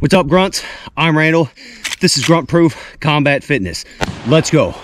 What's up, Grunts? I'm Randall. This is Grunt Proof Combat Fitness. Let's go.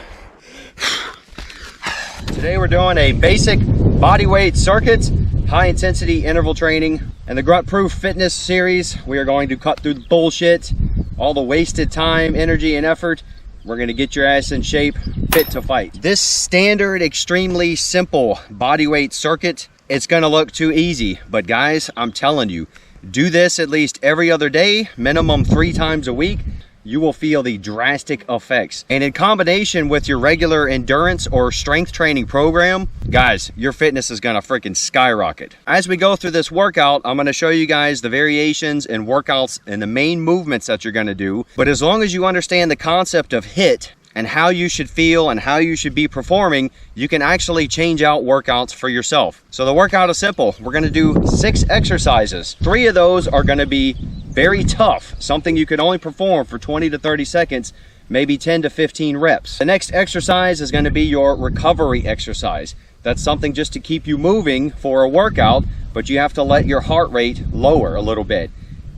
Today we're doing a basic body weight circuit, high intensity interval training. In the Grunt Proof Fitness series, we are going to cut through the bullshit, all the wasted time, energy, and effort. We're gonna get your ass in shape, fit to fight. This standard, extremely simple body weight circuit, it's gonna look too easy, but guys, I'm telling you, do this at least every other day, minimum 3 times a week. You will feel the drastic effects. And in combination with your regular endurance or strength training program, guys, your fitness is gonna freaking skyrocket. As we go through this workout, I'm gonna show you guys the variations and workouts and the main movements that you're gonna do. But as long as you understand the concept of HIIT, and how you should feel and how you should be performing, you can actually change out workouts for yourself. So the workout is simple. We're gonna do 6 exercises. 3 of those are gonna be very tough, something you can only perform for 20 to 30 seconds, maybe 10 to 15 reps. The next exercise is gonna be your recovery exercise. That's something just to keep you moving for a workout, but you have to let your heart rate lower a little bit.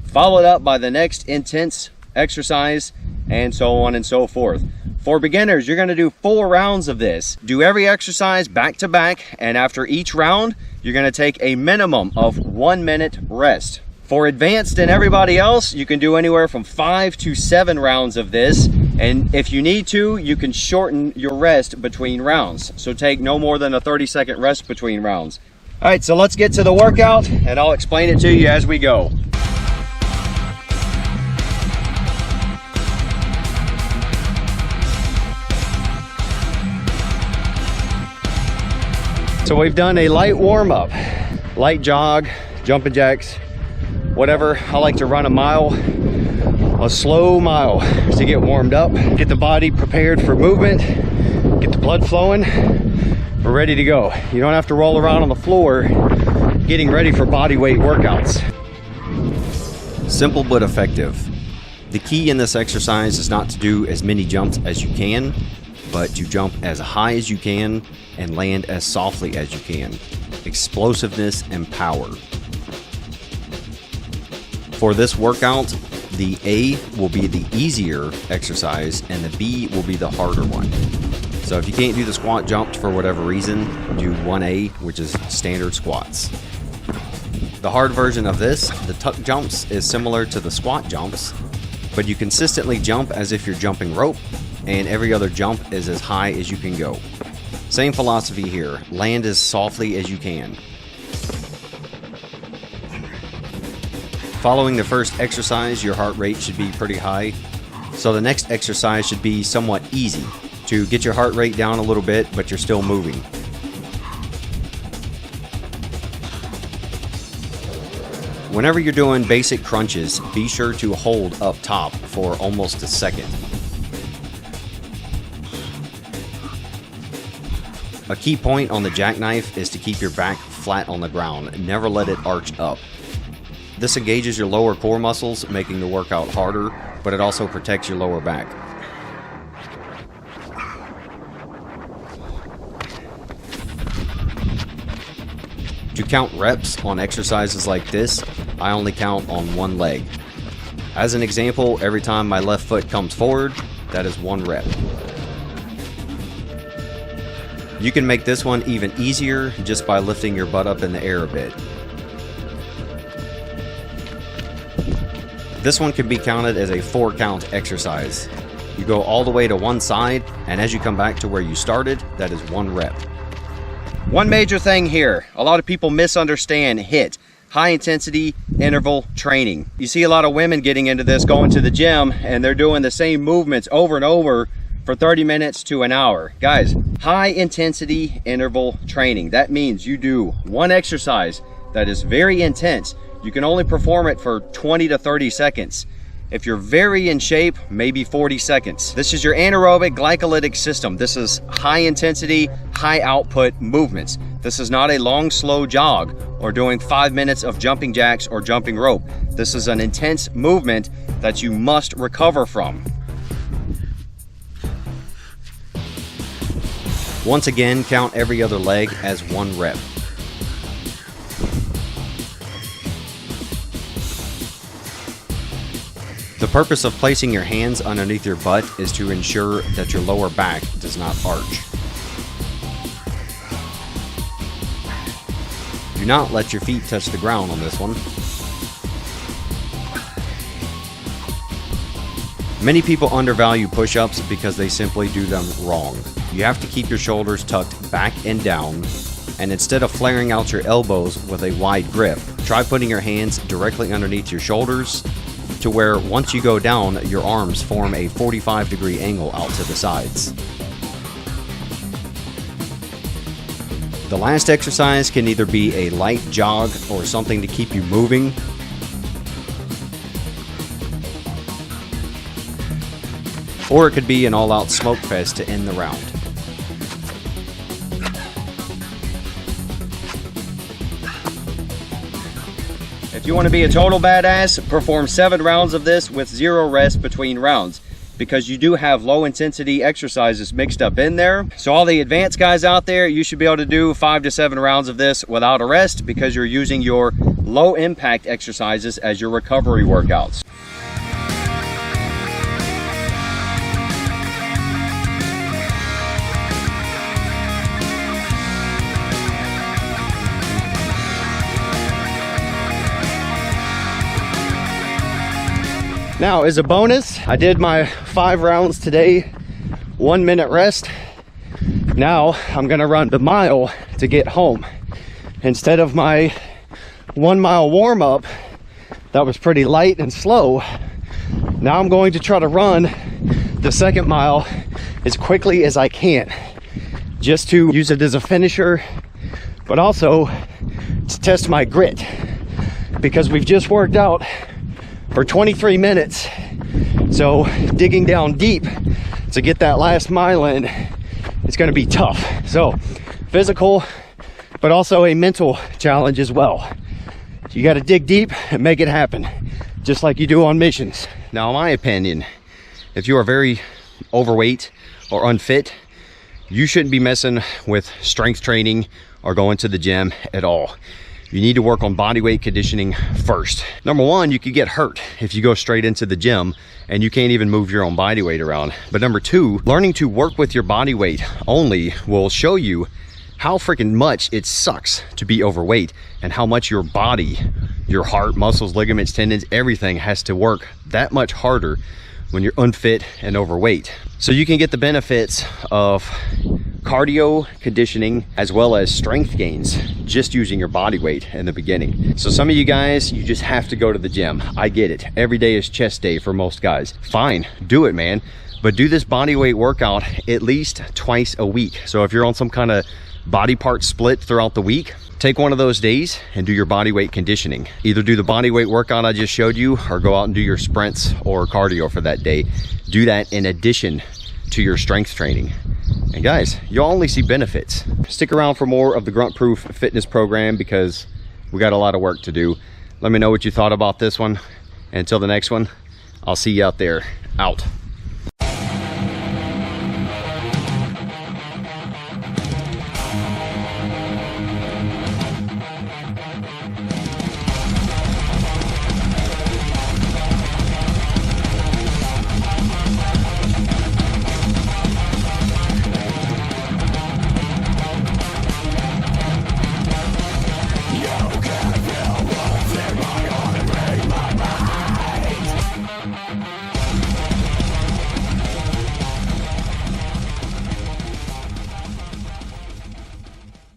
Followed up by the next intense exercise, and so on and so forth. For beginners, you're gonna do 4 rounds of this. Do every exercise back to back, and after each round, you're gonna take a minimum of 1 minute rest. For advanced and everybody else, you can do anywhere from 5 to 7 rounds of this, and if you need to, you can shorten your rest between rounds. So take no more than a 30-second rest between rounds. All right, so let's get to the workout, and I'll explain it to you as we go. So we've done a light warm-up, light jog, jumping jacks, whatever. I like to run a mile, a slow mile to get warmed up, get the body prepared for movement, get the blood flowing. We're ready to go. You don't have to roll around on the floor getting ready for body weight workouts. Simple but effective. The key in this exercise is not to do as many jumps as you can, but to jump as high as you can and land as softly as you can. Explosiveness and power. For this workout, the A will be the easier exercise and the B will be the harder one. So if you can't do the squat jumps for whatever reason, do 1A, which is standard squats. The hard version of this, the tuck jumps, is similar to the squat jumps, but you consistently jump as if you're jumping rope, and every other jump is as high as you can go. Same philosophy here, land as softly as you can. Following the first exercise, your heart rate should be pretty high, so the next exercise should be somewhat easy to get your heart rate down a little bit, but you're still moving. Whenever you're doing basic crunches, be sure to hold up top for almost a second. A key point on the jackknife is to keep your back flat on the ground. Never let it arch up. This engages your lower core muscles, making the workout harder, but it also protects your lower back. To count reps on exercises like this, I only count on one leg. As an example, every time my left foot comes forward, that is 1 rep. You can make this one even easier just by lifting your butt up in the air a bit. This one can be counted as a 4 count exercise. You go all the way to one side, and as you come back to where you started, that is 1 rep. One major thing here, a lot of people misunderstand HIIT, high intensity interval training. You see a lot of women getting into this, going to the gym, and they're doing the same movements over and over for 30 minutes to an hour. Guys, high intensity interval training. That means you do one exercise that is very intense. You can only perform it for 20 to 30 seconds. If you're very in shape, maybe 40 seconds. This is your anaerobic glycolytic system. This is high intensity, high output movements. This is not a long, slow jog or doing 5 minutes of jumping jacks or jumping rope. This is an intense movement that you must recover from. Once again, count every other leg as 1 rep. The purpose of placing your hands underneath your butt is to ensure that your lower back does not arch. Do not let your feet touch the ground on this one. Many people undervalue push-ups because they simply do them wrong. You have to keep your shoulders tucked back and down, and instead of flaring out your elbows with a wide grip, try putting your hands directly underneath your shoulders to where once you go down, your arms form a 45-degree angle out to the sides. The last exercise can either be a light jog or something to keep you moving. Or it could be an all-out smoke fest to end the round. If you want to be a total badass, perform 7 rounds of this with 0 rest between rounds, because you do have low intensity exercises mixed up in there. So all the advanced guys out there, you should be able to do 5 to 7 rounds of this without a rest, because you're using your low impact exercises as your recovery workouts. Now, as a bonus, I did my 5 rounds today, 1 minute rest. Now I'm gonna run the mile to get home. Instead of my 1 mile warm up, that was pretty light and slow. Now I'm going to try to run the 2nd mile as quickly as I can, just to use it as a finisher, but also to test my grit, because we've just worked out for 23 minutes. So digging down deep to get that last mile in, it's going to be tough. So physical, but also a mental challenge as well. You got to dig deep and make it happen, just like you do on missions. Now, in my opinion, if you are very overweight or unfit, you shouldn't be messing with strength training or going to the gym at all. You need to work on body weight conditioning first. Number one, you could get hurt if you go straight into the gym and you can't even move your own body weight around. But number two, learning to work with your body weight only will show you how freaking much it sucks to be overweight, and how much your body, your heart, muscles, ligaments, tendons, everything has to work that much harder when you're unfit and overweight. So you can get the benefits of cardio conditioning as well as strength gains just using your body weight in the beginning. So some of you guys, you just have to go to the gym. I get it. Every day is chest day for most guys. Fine, do it, man. But do this body weight workout at least twice a week. So if you're on some kind of body part split throughout the week, take one of those days and do your body weight conditioning. Either do the body weight workout I just showed you, or go out and do your sprints or cardio for that day. Do that in addition to your strength training. And guys, you'll only see benefits. Stick around for more of the Grunt Proof fitness program, because we got a lot of work to do. Let me know what you thought about this one. And until the next one, I'll see you out there. Out.